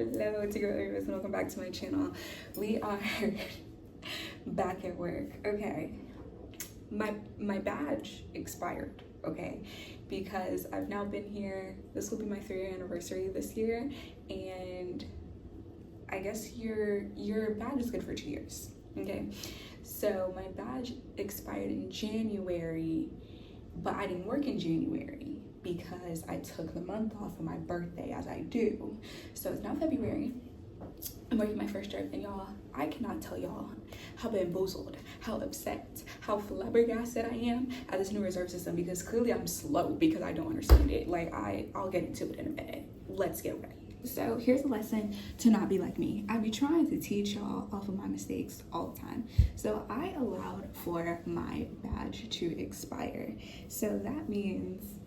Hello to your viewers and welcome back to my channel. We are back at work. Okay, my badge expired, okay, because I've now been here. This will be my 3-year anniversary this year, and I guess your badge is good for 2 years. Okay, so my badge expired in January, but I didn't work in January because I took the month off for my birthday, as I do. So it's now February. I'm working my first trip, and y'all, I cannot tell y'all how bamboozled, how upset, how flabbergasted I am at this new reserve system, because clearly I'm slow because I don't understand it. Like, I'll get into it in a minute. Let's get ready. So here's a lesson to not be like me. I be trying to teach y'all off of my mistakes all the time. So I allowed for my badge to expire. So that means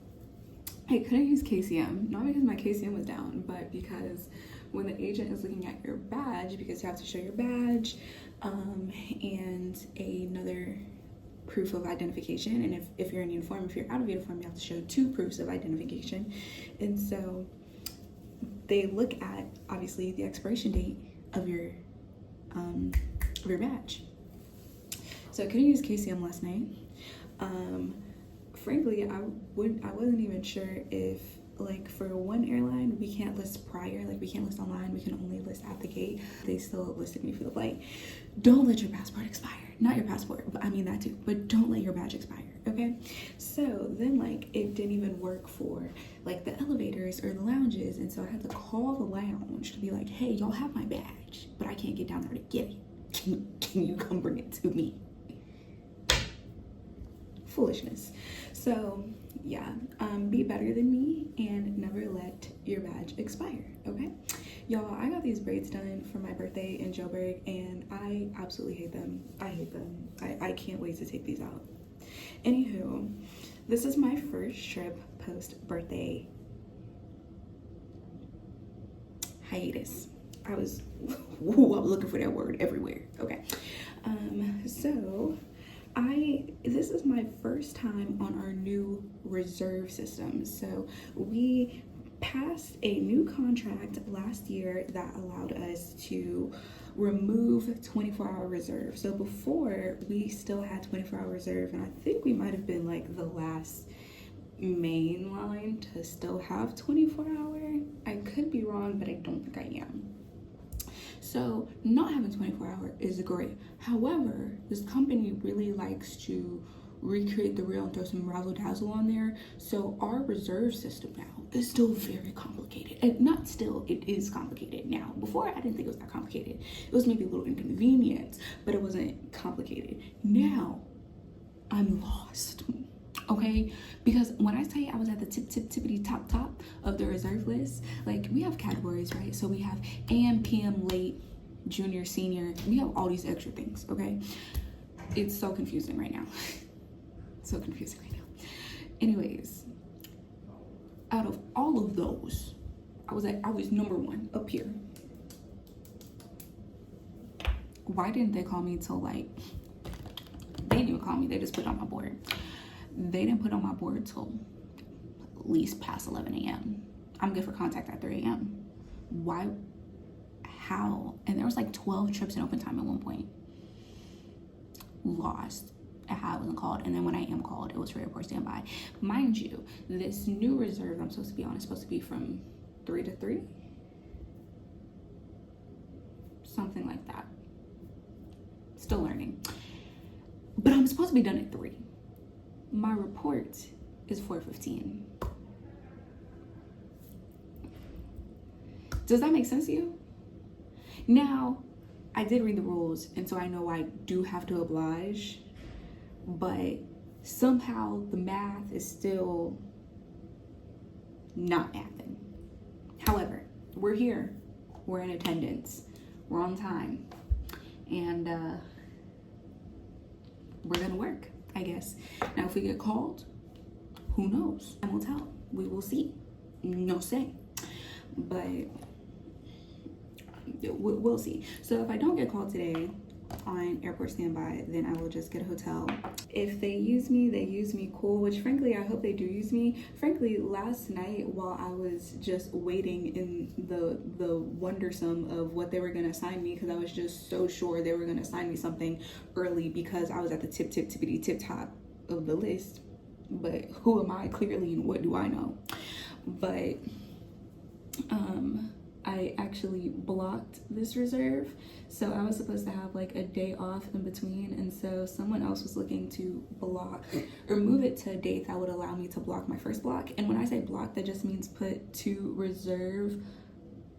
I couldn't use KCM, not because my KCM was down, but because when the agent is looking at your badge, because you have to show your badge and another proof of identification, and if you're in uniform, if you're out of uniform, you have to show 2 proofs of identification. And so they look at, obviously, the expiration date of your badge. So I couldn't use KCM last night. Frankly, I wasn't even sure if, like, for one airline, we can't list prior, like we can't list online, we can only list at the gate. They still listed me for the flight. Don't let your passport expire. Not your passport, but I mean that too, but don't let your badge expire, okay? So then, like, it didn't even work for, like, the elevators or the lounges, and so I had to call the lounge to be like, hey, y'all have my badge, but I can't get down there to get it. Can you come bring it to me? Foolishness. So yeah, be better than me and never let your badge expire, okay? Y'all, I got these braids done for my birthday in Joburg, and I absolutely hate them. I hate them. I can't wait to take these out. Anywho, this is my first trip post birthday hiatus. I was looking for that word everywhere. Okay, so this is my first time on our new reserve system. So we passed a new contract last year that allowed us to remove 24-hour reserve. So before, we still had 24-hour reserve, and I think we might have been like the last main line to still have 24-hour. I could be wrong, but I don't think I am. So not having 24-hour is great. However, this company really likes to recreate the real and throw some razzle dazzle on there. So our reserve system now is still very complicated. And not still, it is complicated now. Before, I didn't think it was that complicated. It was maybe a little inconvenient, but it wasn't complicated. Now, I'm lost. Okay, because when I say I was at the tippity top of the reserve list, like, we have categories, right? So we have AM, PM, late, junior, senior. We have all these extra things. Okay, it's so confusing right now. So confusing right now. Anyways, out of all of those, I was number 1 up here. Why didn't they call me till, like, they didn't even call me, they just put it on my board. They didn't put on my board till at least past 11 a.m. I'm good for contact at 3 a.m. Why? How? And there was like 12 trips in open time at one point. Lost at how I wasn't called. And then when I am called, it was for airport standby. Mind you, this new reserve I'm supposed to be on is supposed to be from 3 to 3. Something like that. Still learning. But I'm supposed to be done at 3. My report is 4:15. Does that make sense to you? Now, I did read the rules, and so I know I do have to oblige, but somehow the math is still not mathing. However, we're here, we're in attendance, we're on time, and we're gonna work, I guess. Now, if we get called, who knows? Time will tell. We will see. No say. But we'll see. So if I don't get called today, on airport standby, then I will just get a hotel. If they use me, they use me, cool, which frankly, I hope they do use me. Frankly, last night while I was just waiting in the wondersome of what they were gonna assign me, because I was just so sure they were gonna assign me something early because I was at the tip top of the list. But who am I clearly, and what do I know? But I actually blocked this reserve, so I was supposed to have like a day off in between, and so someone else was looking to block or move it to a date that would allow me to block my first block. And when I say block, that just means put 2 reserve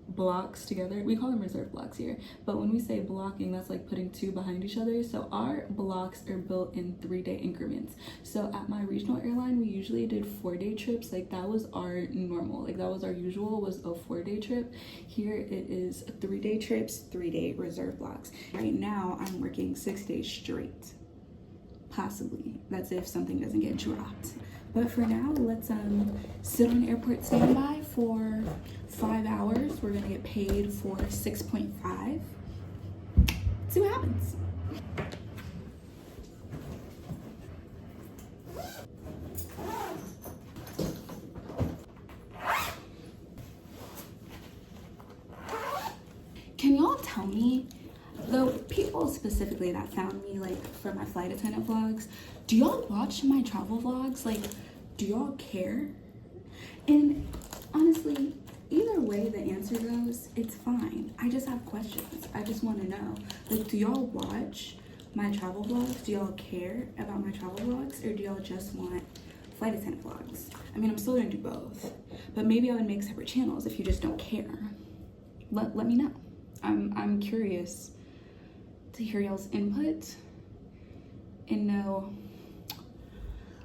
blocks together. We call them reserve blocks here, but when we say blocking, that's like putting 2 behind each other. So our blocks are built in 3-day increments. So at my regional airline, we usually did 4-day trips. Like that was our normal, like that was our usual, was a 4-day trip. Here it is 3-day trips, 3-day reserve blocks. Right now I'm working 6 days straight, possibly. That's if something doesn't get dropped. But for now, let's sit on airport standby for 5 hours. We're gonna get paid for 6.5. See what happens. Can y'all tell me, the people specifically that found me like for my flight attendant vlogs, do y'all watch my travel vlogs? Like, do y'all care? And honestly, either way the answer goes, it's fine. I just have questions. I just want to know, like, do y'all watch my travel vlogs? Do y'all care about my travel vlogs, or do y'all just want flight attendant vlogs? I mean, I'm still gonna do both, but maybe I would make separate channels if you just don't care. Let me know. I'm curious to hear y'all's input and know,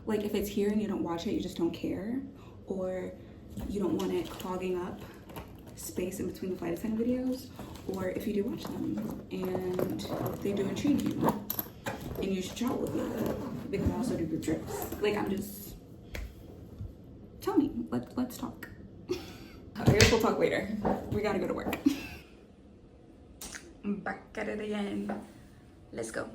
like, if it's here and you don't watch it, you just don't care, or you don't want it clogging up space in between the flight attendant videos, or if you do watch them and they do intrigue you and you should travel with me, because I also do group trips. Like, I'm just, tell me, let's talk. I guess we'll talk later. We gotta go to work. I'm back at it again. Let's go.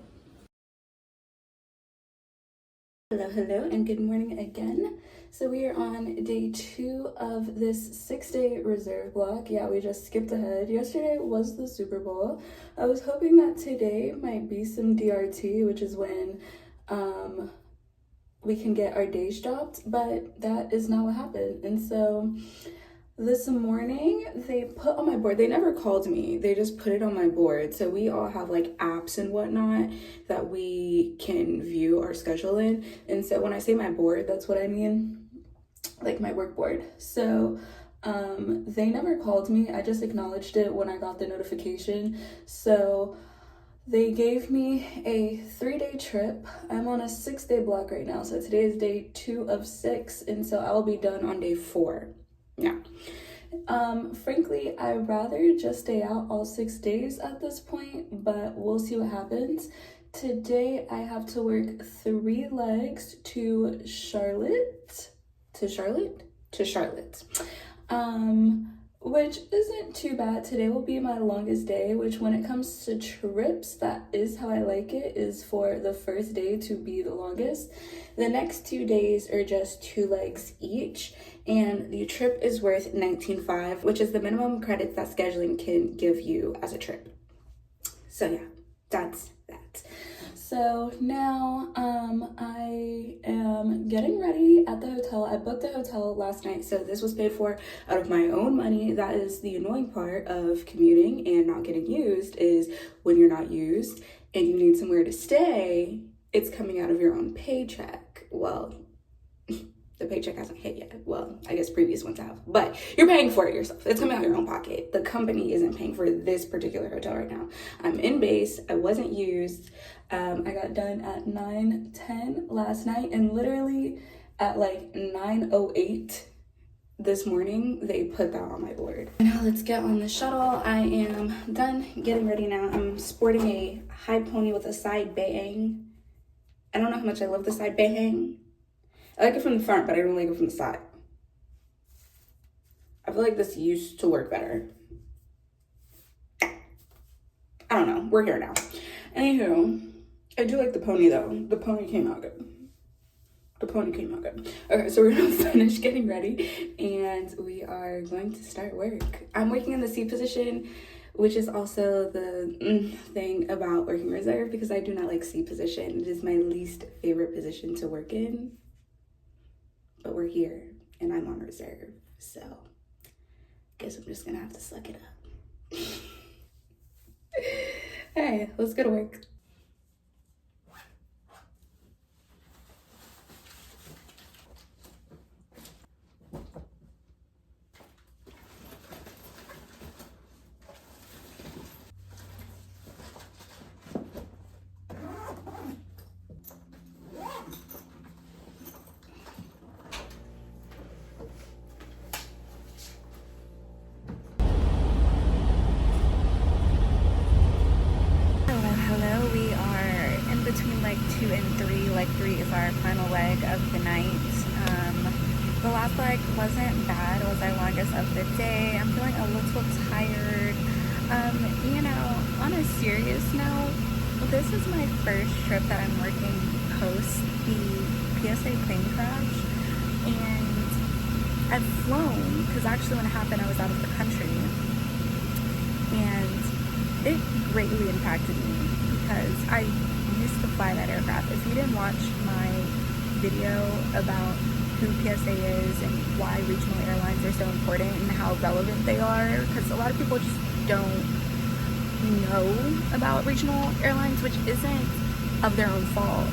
Hello, and good morning again. So we are on day 2 of this 6-day reserve block. Yeah, we just skipped ahead. Yesterday was the Super Bowl. I was hoping that today might be some DRT, which is when we can get our days dropped, but that is not what happened. And so this morning they put on my board, they never called me, they just put it on my board. So we all have like apps and whatnot that we can view our schedule in. And so when I say my board, that's what I mean, like my work board. So they never called me. I just acknowledged it when I got the notification. So they gave me a 3-day trip. I'm on a 6-day block right now. So today is day 2 of 6. And so I'll be done on day 4. Yeah. Frankly, I'd rather just stay out all 6 days at this point, but we'll see what happens. Today, I have to work 3 legs to Charlotte, which isn't too bad. Today will be my longest day, which when it comes to trips, that is how I like it, is for the first day to be the longest. The next 2 days are just 2 legs each, and the trip is worth $19.5, which is the minimum credits that scheduling can give you as a trip. So yeah, that's that. So now I am getting ready at the hotel. I booked a hotel last night, so this was paid for out of my own money. That is the annoying part of commuting and not getting used, is when you're not used and you need somewhere to stay, it's coming out of your own paycheck. Well, the paycheck hasn't hit yet. Well, I guess previous ones have, but you're paying for it yourself. It's coming out of your own pocket. The company isn't paying for this particular hotel right now. I'm in base. I wasn't used. I got done at 9:10 last night, and literally at like 9:08 this morning, they put that on my board. Now let's get on the shuttle. I am done getting ready now. I'm sporting a high pony with a side bang. I don't know how much I love the side bang. I like it from the front, but I don't like it from the side. I feel like this used to work better. I don't know. We're here now. Anywho, I do like the pony though. The pony came out good. Okay, so we're gonna finish getting ready and we are going to start work. I'm working in the C position, which is also the thing about working reserve, because I do not like C position. It is my least favorite position to work in. But we're here and I'm on reserve, so guess I'm just gonna have to suck it up. All right, let's go to work. Hello, we are in between like 2 and 3. Like 3 is our final leg of the night. The last leg wasn't bad. It was our longest of the day. I'm feeling a little tired. You know, on a serious note, this is my first trip that I'm working post the PSA plane crash. And I've flown, because actually when it happened I was out of the country. And it greatly impacted me because I used to fly that aircraft. If you didn't watch my video about who PSA is and why regional airlines are so important and how relevant they are, because a lot of people just don't know about regional airlines, which isn't of their own fault.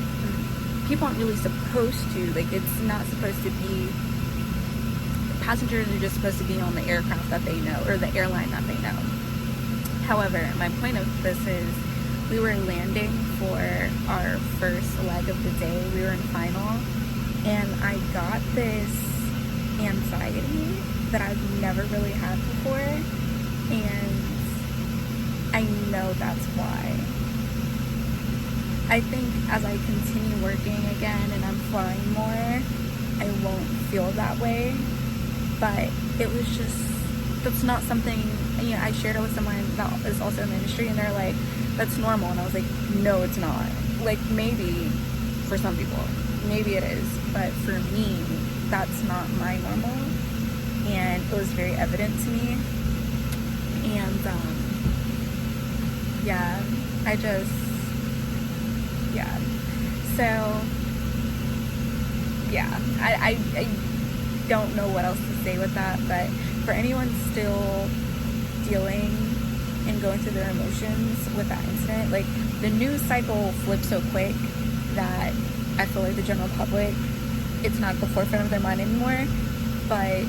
People aren't really supposed to, like, it's not supposed to be, passengers are just supposed to be on the aircraft that they know, or the airline that they know. However, my point of this is we were landing for our first leg of the day. We were in final, and I got this anxiety that I've never really had before, and I know that's why. I think as I continue working again and I'm flying more, I won't feel that way, but it was just, that's not something, you know, I shared it with someone that is also in the industry, and they're like, that's normal. And I was like, no, it's not. Like, maybe for some people, maybe it is, but for me, that's not my normal. And it was very evident to me. And yeah, so yeah, I don't know what else to say with that, but for anyone still dealing and going through their emotions with that incident, like, the news cycle flips so quick that I feel like the general public, it's not the forefront of their mind anymore. But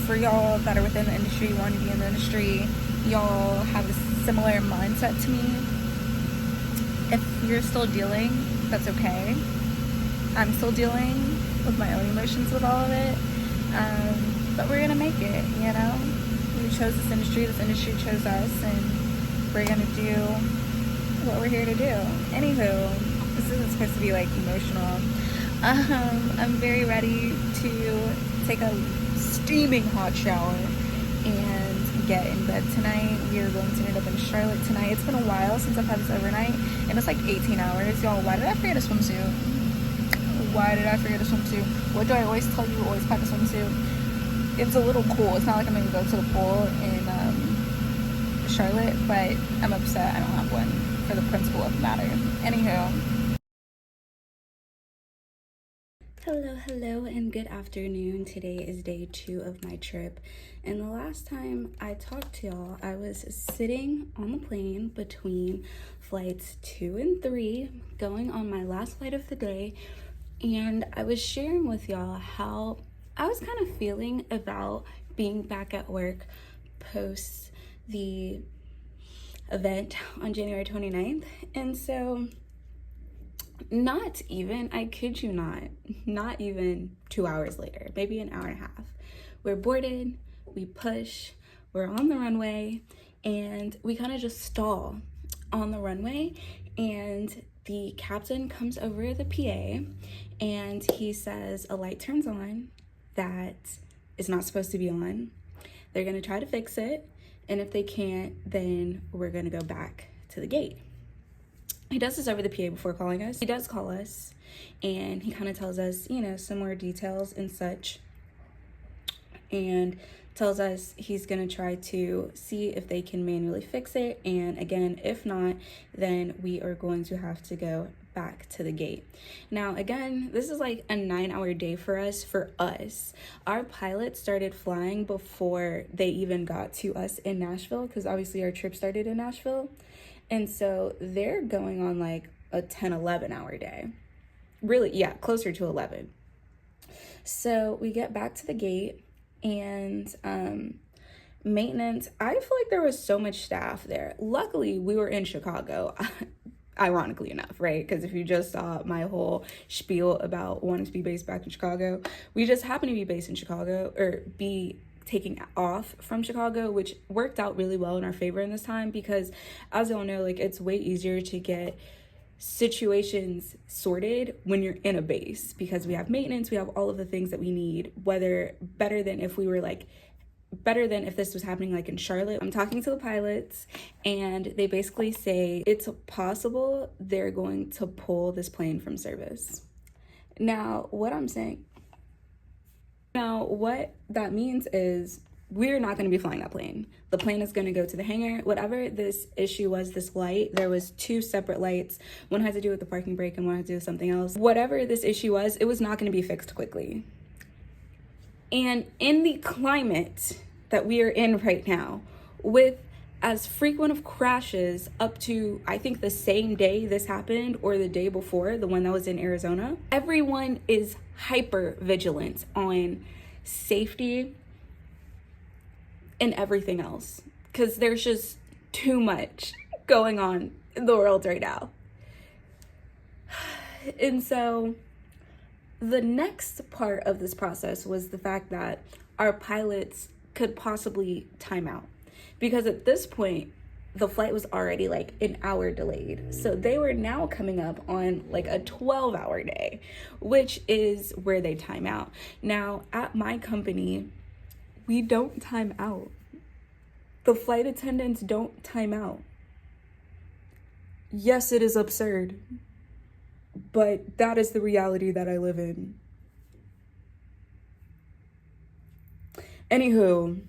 for y'all that are within the industry, want to be in the industry, y'all have a similar mindset to me. If you're still dealing, that's okay. I'm still dealing with my own emotions with all of it. But we're gonna make it, you know? We chose this industry chose us, and we're gonna do what we're here to do. Anywho, this isn't supposed to be like emotional. I'm very ready to take a steaming hot shower and get in bed tonight. We are going to end up in Charlotte tonight. It's been a while since I've had this overnight, and it's like 18 hours. Y'all, why did I forget a swimsuit? What do I always tell you? Always pack a swimsuit. It's a little cool. It's not like I'm gonna go to the pool in Charlotte, but I'm upset I don't have one for the principle of the matter. Anywho. Hello, and good afternoon. Today is day 2 of my trip, and the last time I talked to y'all, I was sitting on the plane between flights 2 and 3, going on my last flight of the day, and I was sharing with y'all how I was kind of feeling about being back at work post the event on January 29th. And so I kid you not even 2 hours later, maybe an hour and a half, we're boarded, we push, we're on the runway, and we kind of just stall on the runway, and the captain comes over the PA and he says a light turns on that is not supposed to be on. They're gonna try to fix it, and if they can't, then we're gonna go back to the gate. He does this over the PA before calling us. He does call us, and he kind of tells us, you know, some more details and such, and tells us he's gonna try to see if they can manually fix it, and again, if not, then we are going to have to go back to the gate. Now again, this is like a 9-hour day for us. Our pilot started flying before they even got to us in Nashville, because obviously our trip started in Nashville, and so they're going on like a 10-11 hour day, really, yeah, closer to 11. So we get back to the gate, and maintenance, I feel like there was so much staff there. Luckily we were in Chicago, ironically enough, right? Because if you just saw my whole spiel about wanting to be based back in Chicago, we just happen to be based in Chicago, or be taking off from Chicago, which worked out really well in our favor in this time, because as y'all know, like, it's way easier to get situations sorted when you're in a base, because we have maintenance, we have all of the things that we need, better than if this was happening like in Charlotte. I'm talking to the pilots, and they basically say it's possible they're going to pull this plane from service. Now, what that means is we're not going to be flying that plane. The plane is going to go to the hangar. Whatever this issue was, this light, there was 2 separate lights. One had to do with the parking brake and one had to do with something else. Whatever this issue was, it was not going to be fixed quickly. And in the climate that we are in right now, with as frequent of crashes up to, I think, the same day this happened or the day before, the one that was in Arizona, everyone is hyper vigilant on safety and everything else, because there's just too much going on in the world right now. And so the next part of this process was the fact that our pilots could possibly time out, because at this point the flight was already like an hour delayed. So they were now coming up on like a 12-hour day, which is where they time out. Now, at my company, we don't time out. The flight attendants don't time out. Yes, it is absurd, but that is the reality that I live in. Anywho,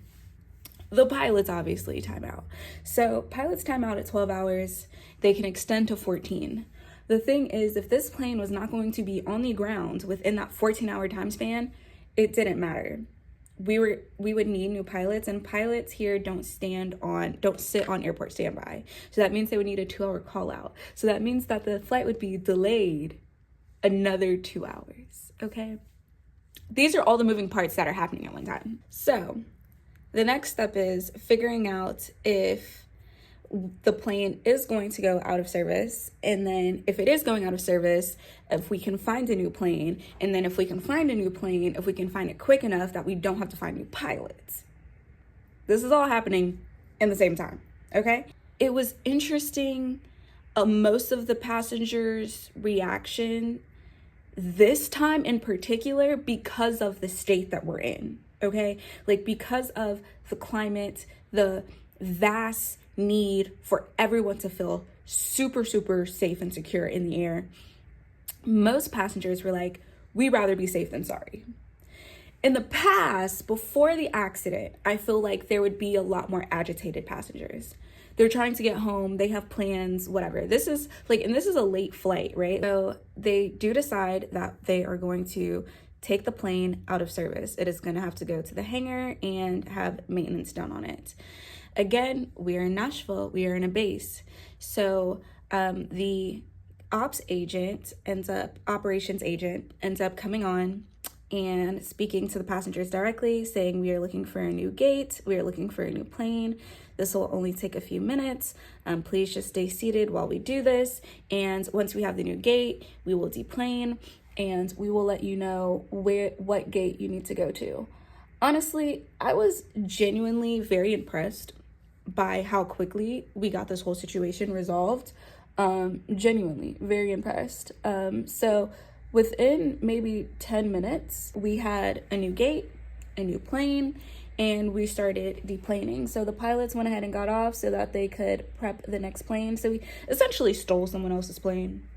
the pilots obviously time out. So pilots time out at 12 hours. They can extend to 14. The thing is, if this plane was not going to be on the ground within that 14-hour time span, it didn't matter. We would need new pilots, and pilots here don't sit on airport standby. So that means they would need a 2-hour call out. So that means that the flight would be delayed another 2 hours, okay? These are all the moving parts that are happening at one time. So the next step is figuring out if the plane is going to go out of service, and then if it is going out of service, if we can find a new plane, and then if we can find a new plane, if we can find it quick enough that we don't have to find new pilots. This is all happening in the same time, okay? It was interesting, most of the passengers' reaction this time in particular, because of the state that we're in, okay? Like, because of the climate, the vast need for everyone to feel super, super safe and secure in the air. Most passengers were like, we'd rather be safe than sorry. In the past, before the accident, I feel like there would be a lot more agitated passengers. They're trying to get home, they have plans, whatever. This is a late flight, right? So they do decide that they are going to take the plane out of service. It is going to have to go to the hangar and have maintenance done on it. Again, we are in Nashville, we are in a base. So the operations agent ends up coming on and speaking to the passengers directly, saying, we are looking for a new gate, we are looking for a new plane. This will only take a few minutes. Please just stay seated while we do this. And once we have the new gate, we will deplane and we will let you know what gate you need to go to. Honestly, I was genuinely very impressed by how quickly we got this whole situation resolved. Genuinely very impressed. So within maybe 10 minutes, we had a new gate, a new plane, and we started deplaning. So the pilots went ahead and got off so that they could prep the next plane. So we essentially stole someone else's plane.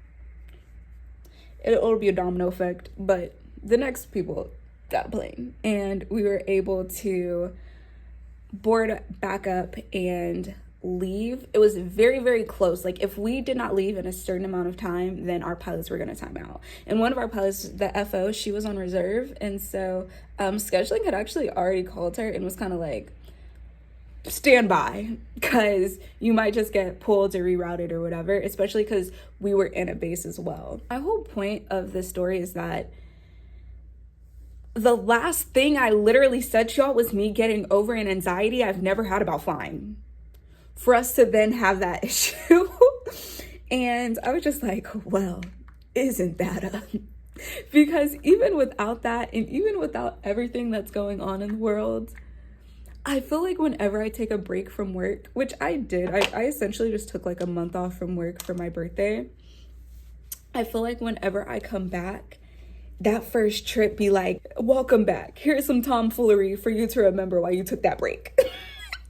It'll be a domino effect, but the next people got a plane, and we were able to board back up and leave. It was very, very close. Like, if we did not leave in a certain amount of time, then our pilots were going to time out. And one of our pilots, the FO, she was on reserve, and so scheduling had actually already called her and was kind of like, stand by, because you might just get pulled or rerouted or whatever, especially because we were in a base as well. My whole point of this story is that the last thing I literally said to y'all was me getting over an anxiety I've never had about flying, for us to then have that issue. And I was just like, well, isn't that a... Because even without that, and even without everything that's going on in the world, I feel like whenever I take a break from work, which I did, I essentially just took like a month off from work for my birthday. I feel like whenever I come back, that first trip be like, welcome back. Here's some tomfoolery for you to remember why you took that break.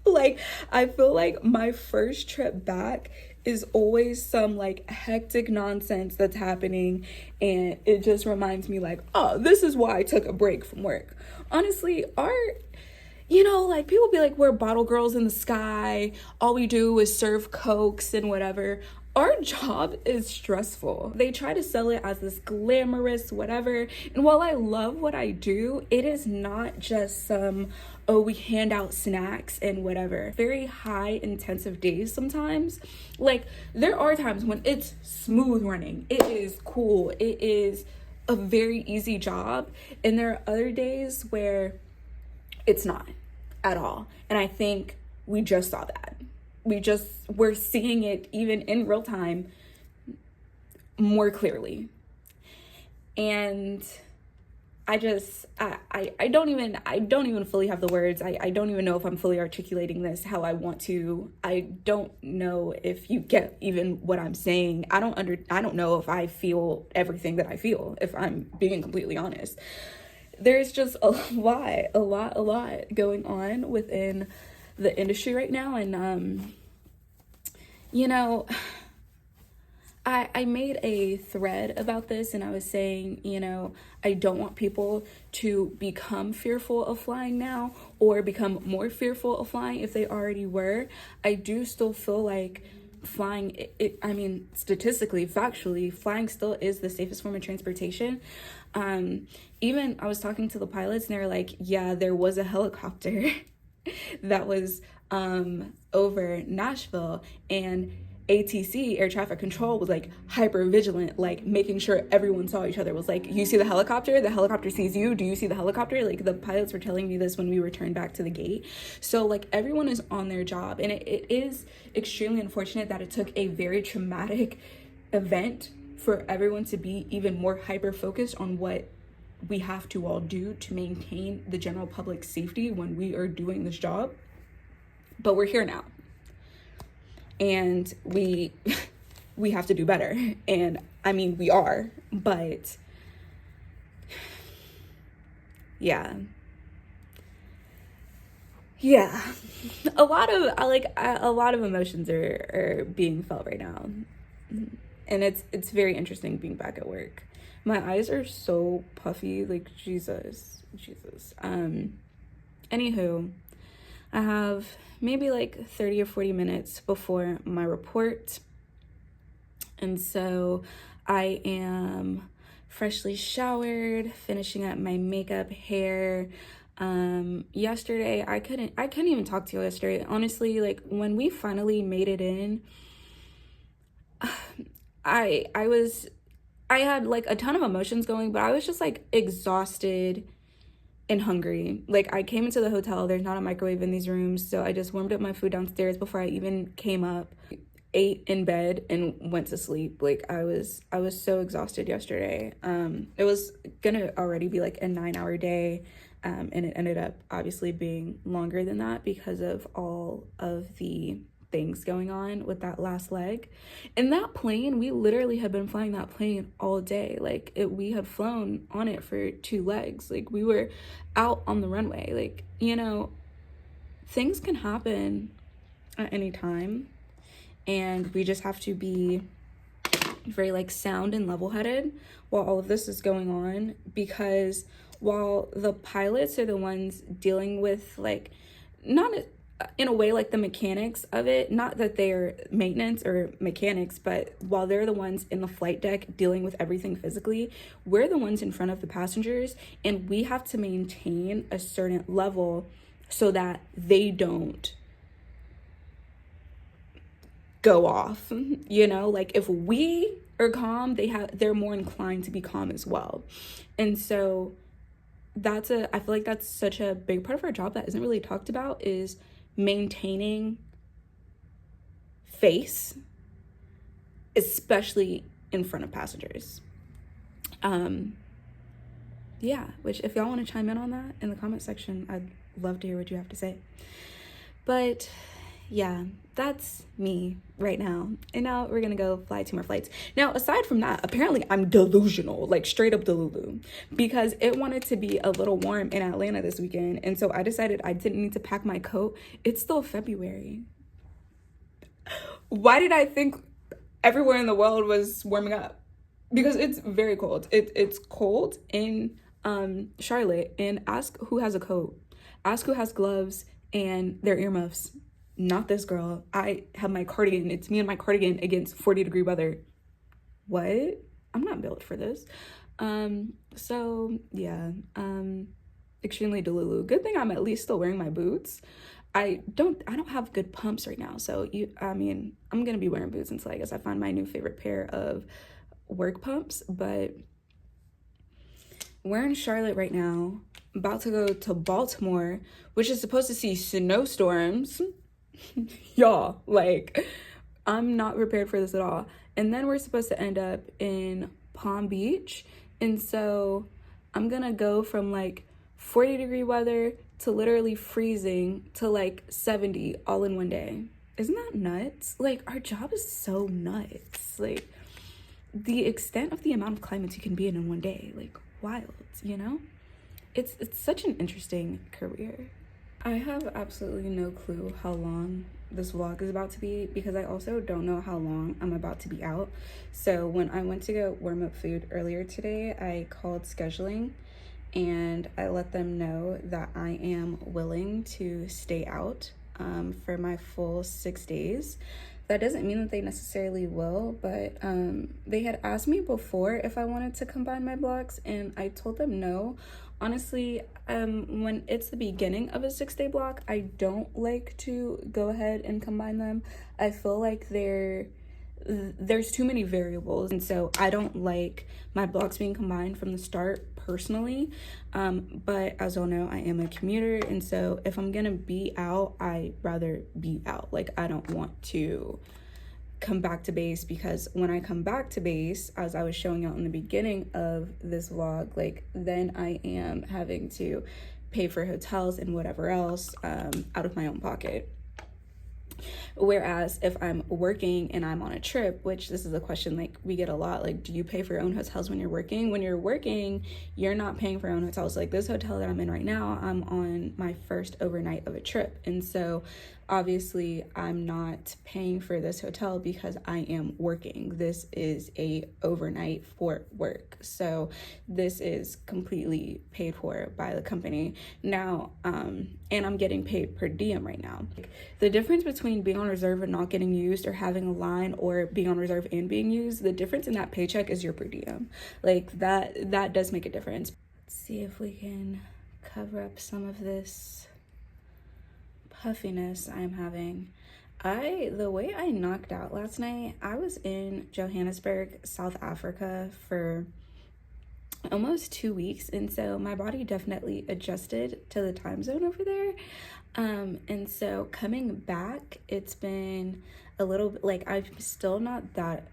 Like, I feel like my first trip back is always some like hectic nonsense that's happening, and it just reminds me like, oh, this is why I took a break from work. Honestly, like, people be like, we're bottle girls in the sky, all we do is serve cokes and whatever. Our job is stressful. They try to sell it as this glamorous whatever, and while I love what I do, it is not just some, oh, we hand out snacks and whatever. Very high intensive days sometimes. Like, there are times when it's smooth running, it is cool, it is a very easy job, and there are other days where it's not at all. And I think we just saw that. We're seeing it even in real time more clearly. And I don't even fully have the words. I don't even know if I'm fully articulating this how I want to. I don't know if you get even what I'm saying. I don't know if I feel everything that I feel, if I'm being completely honest. There's just a lot going on within the industry right now. And, I made a thread about this, and I was saying, I don't want people to become fearful of flying now or become more fearful of flying if they already were. I do still feel like flying, statistically, factually, flying still is the safest form of transportation. Even I was talking to the pilots, and they were like, yeah, there was a helicopter that was over Nashville, and ATC, air traffic control, was like hyper vigilant, like making sure everyone saw each other. Was like, you see the helicopter sees you, do you see the helicopter? Like, the pilots were telling me this when we returned back to the gate. So like, everyone is on their job, and it is extremely unfortunate that it took a very traumatic event for everyone to be even more hyper focused on what we have to all do to maintain the general public safety when we are doing this job. But we're here now, and we have to do better. And we are, but yeah, a lot of emotions are being felt right now, and it's very interesting being back at work. My eyes are so puffy, like, Jesus. Anywho, I have maybe like 30 or 40 minutes before my report. And so I am freshly showered, finishing up my makeup, hair. Yesterday, I couldn't even talk to you yesterday. Honestly, like, when we finally made it in, I had like a ton of emotions going, but I was just like exhausted and hungry. Like, I came into the hotel, there's not a microwave in these rooms, so I just warmed up my food downstairs before I even came up, ate in bed, and went to sleep. Like, I was so exhausted yesterday. It was gonna already be like a 9-hour day, and it ended up obviously being longer than that because of all of the things going on with that last leg. And that plane, we literally had been flying that plane all day. Like, we had flown on it for 2 legs. Like, we were out on the runway. Like, things can happen at any time, and we just have to be very like sound and level-headed while all of this is going on, because while the pilots are the ones dealing with like, not in a way like the mechanics of it, not that they're maintenance or mechanics, but while they're the ones in the flight deck dealing with everything physically, we're the ones in front of the passengers, and we have to maintain a certain level so that they don't go off, you know? Like if we are calm, they're more inclined to be calm as well. And so I feel like that's such a big part of our job that isn't really talked about, is maintaining face, especially in front of passengers. Yeah, which if y'all want to chime in on that in the comment section, I'd love to hear what you have to say. But yeah, that's me right now. And now we're gonna go fly 2 more flights. Now, aside from that, apparently I'm delusional, like straight up delulu, because it wanted to be a little warm in Atlanta this weekend. And so I decided I didn't need to pack my coat. It's still February. Why did I think everywhere in the world was warming up? Because it's very cold. It's cold in Charlotte. And ask who has a coat. Ask who has gloves and their earmuffs. Not this girl. I have my cardigan. It's me and my cardigan against 40-degree weather. What? I'm not built for this. So yeah, extremely delulu. Good thing I'm at least still wearing my boots. I don't have good pumps right now. So I'm gonna be wearing boots until I guess I find my new favorite pair of work pumps. But we're in Charlotte right now, about to go to Baltimore, which is supposed to see snowstorms. Y'all, like, I'm not prepared for this at all. And then we're supposed to end up in Palm Beach, and so I'm gonna go from like 40-degree weather to literally freezing to like 70 all in one day. Isn't that nuts? Like, our job is so nuts. Like, the extent of the amount of climates you can be in one day, like, wild, you know? It's such an interesting career. I have absolutely no clue how long this vlog is about to be, because I also don't know how long I'm about to be out. So when I went to go warm up food earlier today, I called scheduling and I let them know that I am willing to stay out for my full 6 days. That doesn't mean that they necessarily will, but they had asked me before if I wanted to combine my blocks, and I told them no. Honestly, when it's the beginning of a 6-day block, I don't like to go ahead and combine them. I feel like there's too many variables, and so I don't like my blocks being combined from the start personally. But as y'all know, I am a commuter, and so if I'm gonna be out, I'd rather be out. Like, I don't want to come back to base, because when I come back to base, as I was showing out in the beginning of this vlog, like, then I am having to pay for hotels and whatever else out of my own pocket. Whereas if I'm working and I'm on a trip, which this is a question like we get a lot, like, do you pay for your own hotels when you're working? When you're working, you're not paying for your own hotels. Like, this hotel that I'm in right now, I'm on my first overnight of a trip, and so obviously I'm not paying for this hotel because I am working. This is a overnight for work, so this is completely paid for by the company now. And I'm getting paid per diem right now. The difference between being on reserve and not getting used, or having a line, or being on reserve and being used, the difference in that paycheck is your per diem. Like, that does make a difference. Let's see if we can cover up some of this puffiness I'm having. The way I knocked out last night, I was in Johannesburg, South Africa for almost 2 weeks, and so my body definitely adjusted to the time zone over there. And so coming back, it's been a little bit like, I'm still not that,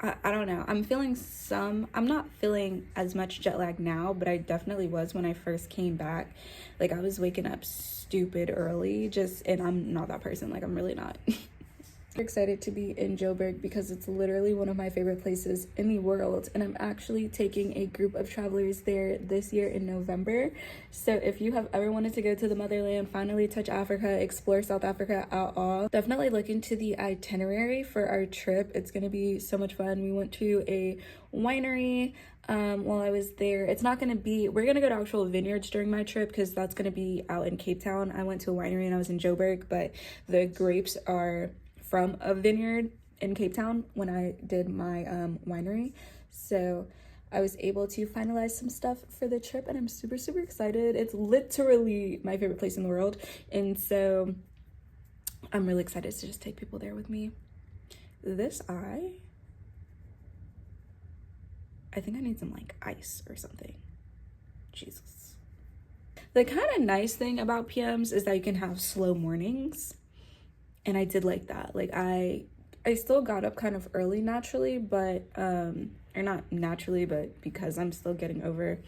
I don't know, I'm not feeling as much jet lag now, but I definitely was when I first came back. Like, I was waking up stupid early, and I'm not that person. Like, I'm really not. Excited to be in Joburg because it's literally one of my favorite places in the world, and I'm actually taking a group of travelers there this year in November. So if you have ever wanted to go to the motherland, finally touch Africa, explore South Africa at all, definitely look into the itinerary for our trip. It's gonna be so much fun. We went to a winery while I was there. It's not gonna be, we're gonna go to actual vineyards during my trip because that's gonna be out in Cape Town. I went to a winery and I was in Joburg, but the grapes are from a vineyard in Cape Town when I did my winery. So I was able to finalize some stuff for the trip, and I'm super, super excited. It's literally my favorite place in the world, and so I'm really excited to just take people there with me. This eye, I think I need some like ice or something. Jesus. The kind of nice thing about PMs is that you can have slow mornings. And I did like that. Like I still got up kind of early naturally, but or not naturally, but because I'm still getting over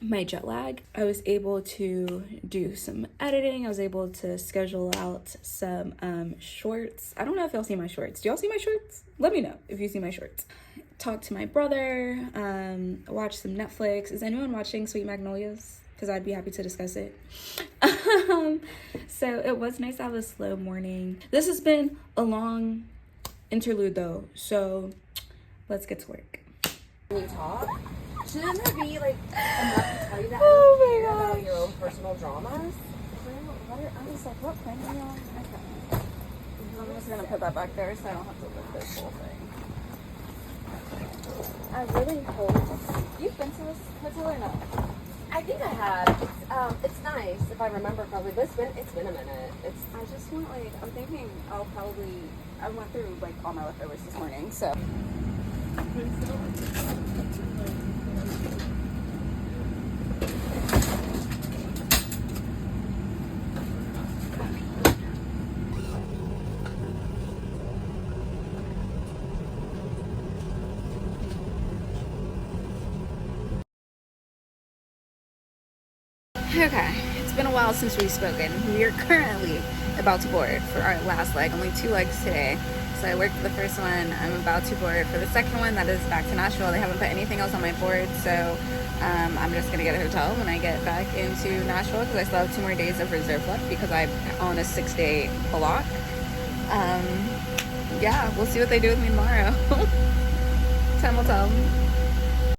my jet lag, I was able to do some editing. I was able to schedule out some shorts. I don't know if y'all see my shorts. Do y'all see my shorts? Let me know if you see my shorts. Talk to my brother, watch some Netflix. Is anyone watching Sweet Magnolias? Because I'd be happy to discuss it. So it was nice to have a slow morning. This has been a long interlude though, so let's get to work. When you talk, shouldn't there be like enough to tell you that Oh my about gosh. your own personal dramas? I was like, what plane are you on? Okay. I'm just gonna put that back there so I don't have to lift this whole thing. I really hope you've been to this hotel or not? I think I have. It's nice if I remember correctly, but it's been a minute. I just want like, I'm thinking I went through like all my leftovers this morning, so. Okay, it's been a while since we've spoken. We are currently about to board for our last leg, only 2 legs today. So I worked the first one, I'm about to board for the second one, that is back to Nashville. They haven't put anything else on my board, so I'm just gonna get a hotel when I get back into Nashville because I still have 2 more days of reserve left because I'm on a 6-day block. Yeah, we'll see what they do with me tomorrow. Time will tell.